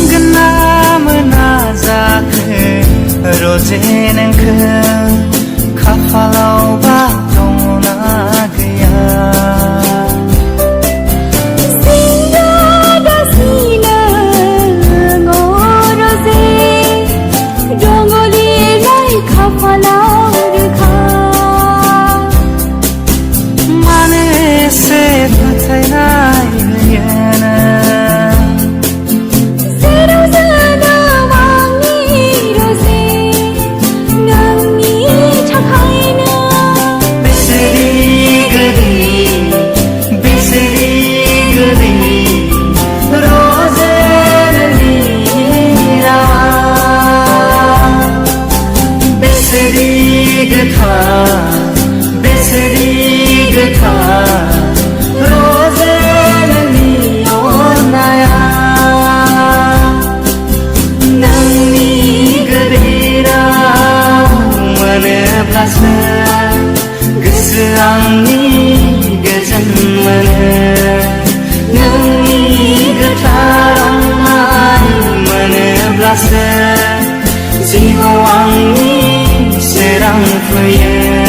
मोनगोना मोना जाखो रजे नोंखो खाफालावबा दङना गैया मानो एसे फोथायनाय गैयाना बेसेरी गोथार रजे नोंनि अननाया नोंनि गोदै राव मोनोब्लासो गोसो आंनि गोजोन मोनो नोंनि गोथार अननाय मोनोब्लासो जिउआव आंनि सोरां फैयो